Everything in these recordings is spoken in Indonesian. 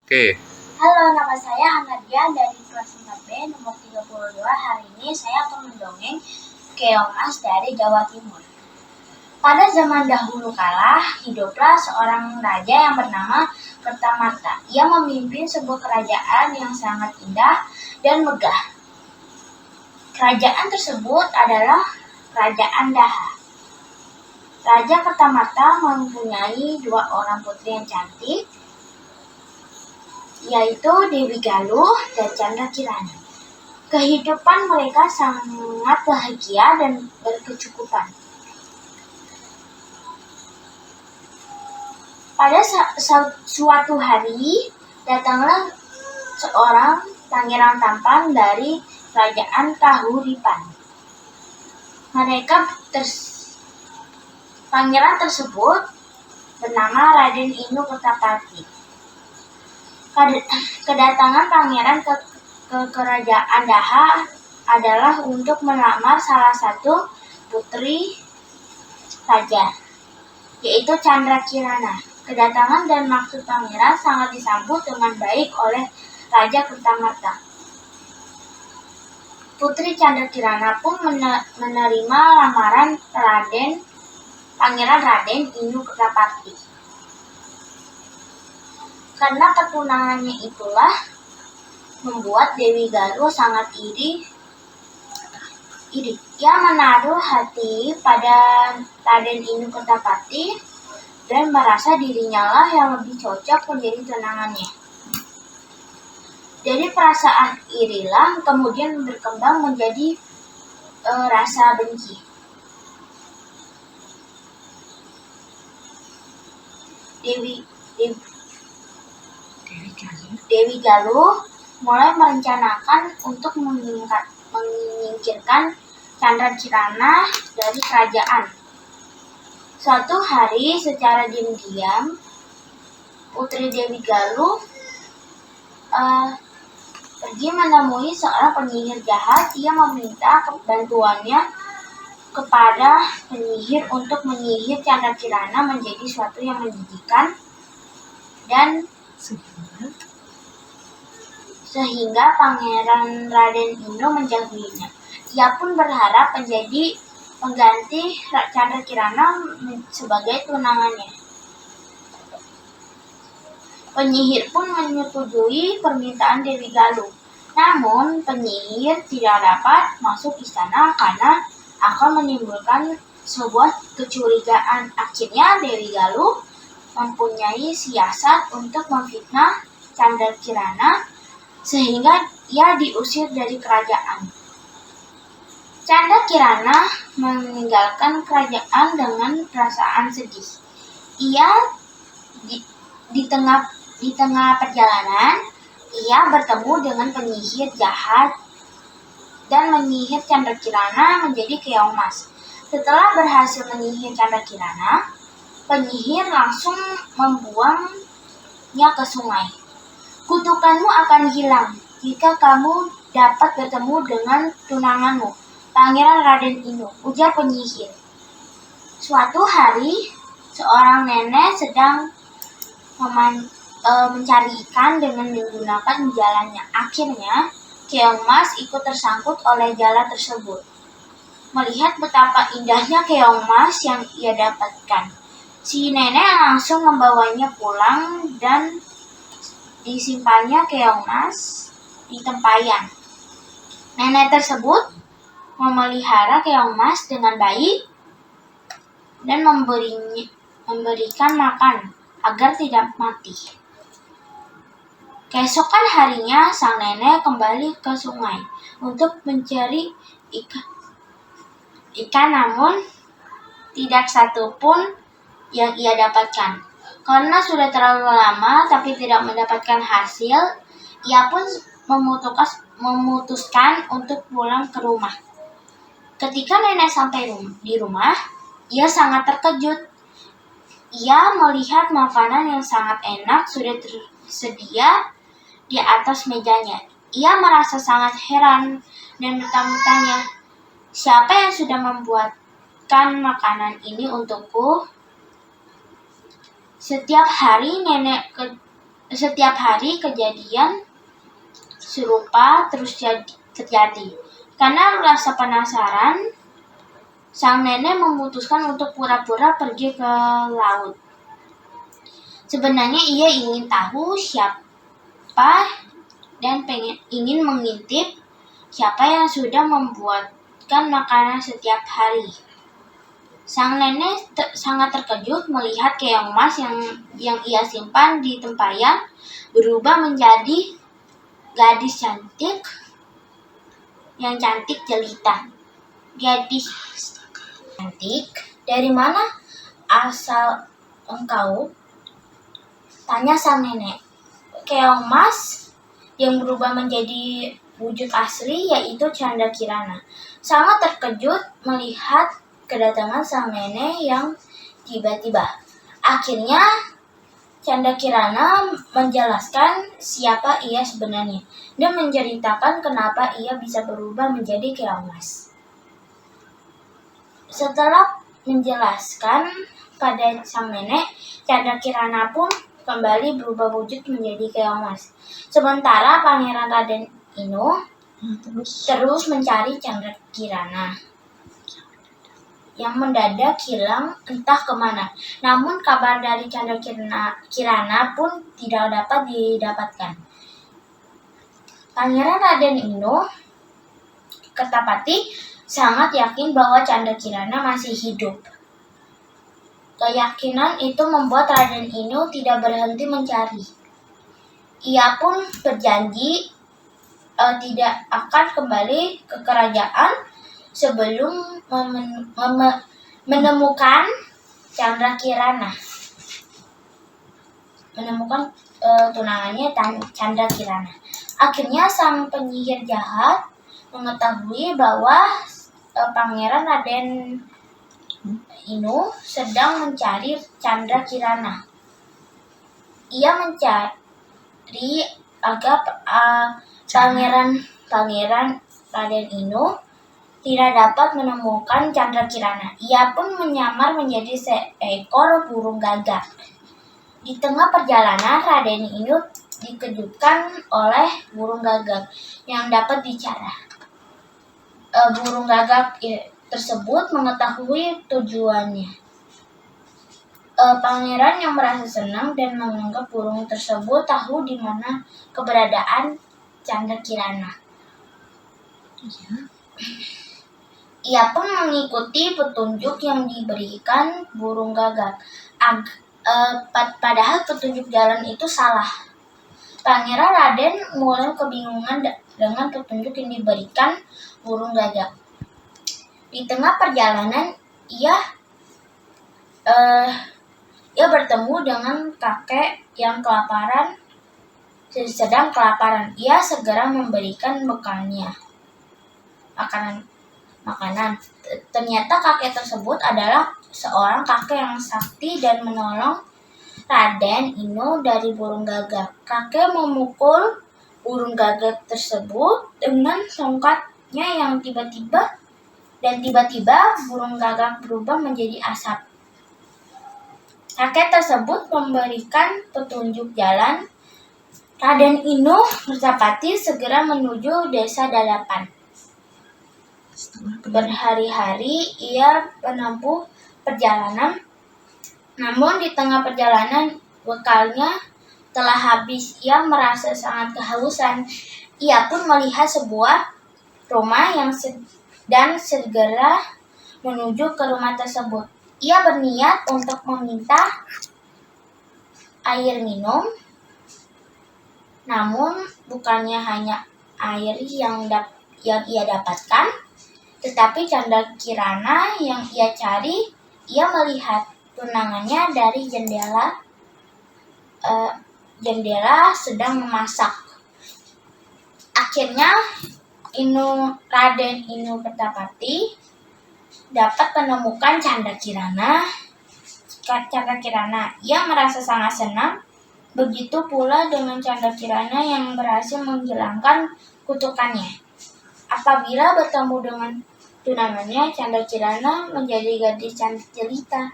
Oke, Halo, nama saya Hanadia dari kelas 4B nomor 32. Hari ini saya akan mendongeng Keong Mas dari Jawa Timur. Pada zaman dahulu kala, hiduplah seorang raja yang bernama Kertamarta. Ia memimpin sebuah kerajaan yang sangat indah dan megah. Kerajaan tersebut adalah Kerajaan Daha. Raja Kertamarta mempunyai 2 orang putri yang cantik, yaitu Dewi Galuh dan Chandra Kirana. Kehidupan mereka sangat bahagia dan berkecukupan. Pada suatu hari, datanglah seorang pangeran tampan dari kerajaan Kahuripan. Pangeran tersebut bernama Raden Inu Kertapati. Kedatangan pangeran ke kerajaan Daha adalah untuk melamar salah satu putri raja, yaitu Chandra Kirana. Kedatangan dan maksud pangeran sangat disambut dengan baik oleh Raja Kertamarta. Putri Chandra Kirana pun menerima lamaran Pangeran Raden Inu Kertapati. Karena pertunangannya itulah membuat Dewi Galuh sangat iri. Ia menaruh hati pada Raden Inu Kertapati dan merasa dirinya lah yang lebih cocok menjadi tunangannya. Jadi perasaan irilah kemudian berkembang menjadi rasa benci. Dewi Galuh mulai merencanakan untuk menyingkirkan Chandra Kirana dari kerajaan. Suatu hari secara diam-diam, putri Dewi Galuh pergi menemui seorang penyihir jahat. Ia meminta bantuannya kepada penyihir untuk menyihir Chandra Kirana menjadi suatu yang menjijikan dan sehingga Pangeran Raden Inu menjauhinya. Ia pun berharap menjadi pengganti Chandra Kirana sebagai tunangannya. Penyihir pun menyetujui permintaan Dewi Galuh. Namun penyihir tidak dapat masuk istana karena akan menimbulkan sebuah kecurigaan. Akhirnya Dewi Galuh mempunyai siasat untuk memfitnah Chandra Kirana sehingga ia diusir dari kerajaan. Chandra Kirana meninggalkan kerajaan dengan perasaan sedih. Ia di tengah perjalanan, ia bertemu dengan penyihir jahat dan menyihir Chandra Kirana menjadi keong mas. Setelah berhasil menyihir Chandra Kirana, penyihir langsung membuangnya ke sungai. Kutukanmu akan hilang jika kamu dapat bertemu dengan tunanganmu, Pangeran Raden Inu, ujar penyihir. Suatu hari, seorang nenek sedang mencari ikan dengan menggunakan jalannya. Akhirnya, keong mas ikut tersangkut oleh jala tersebut. Melihat betapa indahnya keong mas yang ia dapatkan, si nenek langsung membawanya pulang dan disimpannya keong mas di tempayan. Nenek tersebut memelihara keong mas dengan baik dan memberikan makan agar tidak mati. Keesokan harinya, sang nenek kembali ke sungai untuk mencari ikan, namun tidak satu pun yang ia dapatkan. Karena sudah terlalu lama tapi tidak mendapatkan hasil, ia pun memutuskan untuk pulang ke rumah. Ketika nenek sampai di rumah, ia sangat terkejut. Ia melihat makanan yang sangat enak sudah tersedia di atas mejanya. Ia merasa sangat heran dan bertanya-tanya, siapa yang sudah membuatkan makanan ini untukku? Setiap hari Setiap hari kejadian serupa terus terjadi. Karena rasa penasaran, sang nenek memutuskan untuk pura-pura pergi ke laut. Sebenarnya ia ingin tahu siapa dan ingin mengintip siapa yang sudah membuatkan makanan setiap hari. Sang nenek sangat terkejut melihat keong emas yang ia simpan di tempayan berubah menjadi gadis yang cantik jelita. Gadis cantik, dari mana asal engkau? Tanya sang nenek. Keong emas yang berubah menjadi wujud asli yaitu Canda Kirana. Sangat terkejut melihat kedatangan sang nenek yang tiba-tiba. Akhirnya Canda Kirana menjelaskan siapa ia sebenarnya dan menceritakan kenapa ia bisa berubah menjadi keong emas. Setelah menjelaskan pada sang nenek, Canda Kirana pun kembali berubah wujud menjadi keong emas. Sementara Pangeran Raden Inu terus mencari Canda Kirana yang mendadak hilang entah kemana. Namun kabar dari Canda Kirana pun tidak dapat didapatkan. Pangeran Raden Inu Kertapati sangat yakin bahwa Canda Kirana masih hidup. Keyakinan itu membuat Raden Inu tidak berhenti mencari. Ia pun berjanji tidak akan kembali ke kerajaan sebelum menemukan Canda Kirana. Menemukan tunangannya Canda Kirana. Akhirnya sang penyihir jahat mengetahui bahwa Pangeran Raden Inu sedang mencari Canda Kirana. Ia mencari agar Pangeran Raden Inu tidak dapat menemukan Canda Kirana. Ia pun menyamar menjadi seekor burung gagak. Di tengah perjalanan, Raden Inu dikejutkan oleh burung gagak yang dapat bicara. Burung gagak tersebut mengetahui tujuannya. Pangeran yang merasa senang dan menganggap burung tersebut tahu di mana keberadaan Canda Kirana. Ia pun mengikuti petunjuk yang diberikan burung gagak. Padahal petunjuk jalan itu salah. Pangeran Raden mulai kebingungan dengan petunjuk yang diberikan burung gagak. Di tengah perjalanan, ia bertemu dengan kakek yang sedang kelaparan. Ia segera memberikan bekalnya makanan. Ternyata kakek tersebut adalah seorang kakek yang sakti dan menolong Raden Inu dari burung gagak. Kakek memukul burung gagak tersebut dengan tongkatnya yang tiba-tiba burung gagak berubah menjadi asap. Kakek tersebut memberikan petunjuk jalan. Raden Inu Kertapati segera menuju desa Dadapan. Berhari-hari ia menempuh perjalanan. Namun di tengah perjalanan bekalnya telah habis. Ia merasa sangat kehausan. Ia pun melihat sebuah rumah dan segera menuju ke rumah tersebut. Ia berniat untuk meminta air minum. Namun bukannya hanya air yang ia dapatkan, tetapi Canda Kirana yang ia cari. Ia melihat tunangannya dari jendela sedang memasak. Akhirnya Raden Inu Kertapati dapat menemukan Canda Kirana. Ia merasa sangat senang. Begitu pula dengan Canda Kirana yang berhasil menghilangkan kutukannya. Apabila bertemu dengan tunangannya, Canda Kirana menjadi gadis cantik jelita.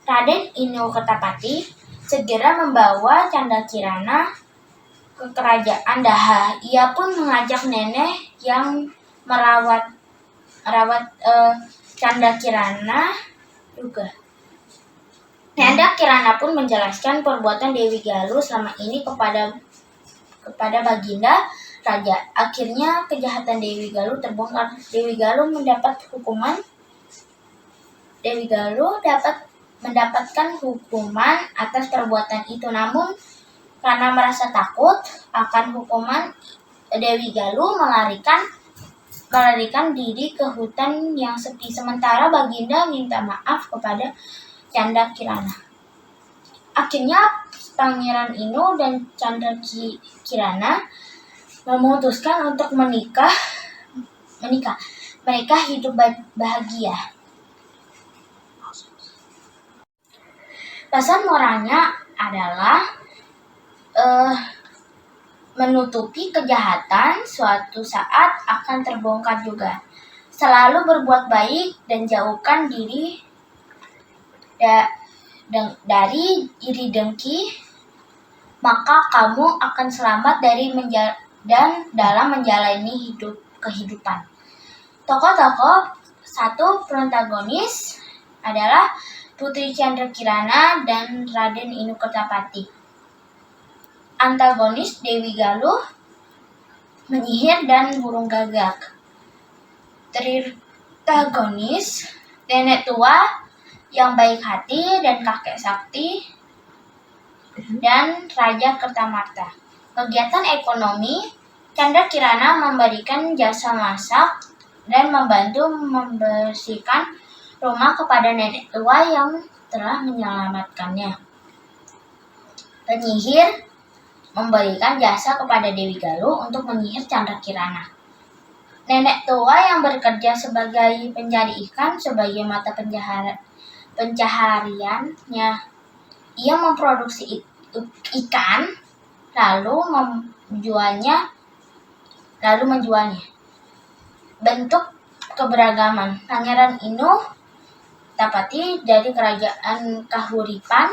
Raden Inu Kertapati segera membawa Canda Kirana ke kerajaan Daha. Ia pun mengajak nenek yang merawat Canda Kirana juga. Canda Kirana pun menjelaskan perbuatan Dewi Galuh selama ini kepada Baginda Raja. Akhirnya kejahatan Dewi Galuh terbongkar. Dewi Galuh mendapatkan hukuman atas perbuatan itu. Namun karena merasa takut akan hukuman, Dewi Galuh melarikan diri ke hutan yang sepi. Sementara Baginda minta maaf kepada Canda Kirana. Akhirnya Pangeran Inu dan Canda Kirana memutuskan untuk menikah. Mereka hidup bahagia. Pesan moralnya adalah menutupi kejahatan suatu saat akan terbongkar juga. Selalu berbuat baik dan jauhkan diri dari iri dengki, maka kamu akan selamat dalam menjalani kehidupan. Tokoh-tokoh protagonis adalah Putri Canda Kirana dan Raden Inu Kertapati. Antagonis Dewi Galuh, penyihir dan burung gagak. Tritagonis nenek tua yang baik hati dan kakek sakti dan Raja Kertamarta. Kegiatan ekonomi, Canda Kirana memberikan jasa masak dan membantu membersihkan rumah kepada nenek tua yang telah menyelamatkannya. Penyihir memberikan jasa kepada Dewi Galuh untuk menyihir Canda Kirana. Nenek tua yang bekerja sebagai pencari ikan sebagai mata pencahariannya. Ia memproduksi ikan lalu menjualnya. Bentuk keberagaman. Pangeran Inu Kertapati dari kerajaan Kahuripan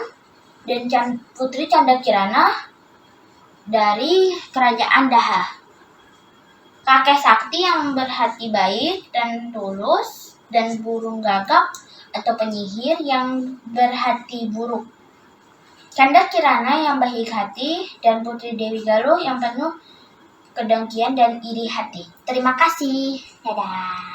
dan Putri Canda Kirana dari kerajaan Daha. Kakek sakti yang berhati baik dan tulus, dan burung gagak atau penyihir yang berhati buruk. Canda Kirana yang baik hati dan Putri Dewi Galuh yang penuh kedengkian dan iri hati. Terima kasih. Dadah.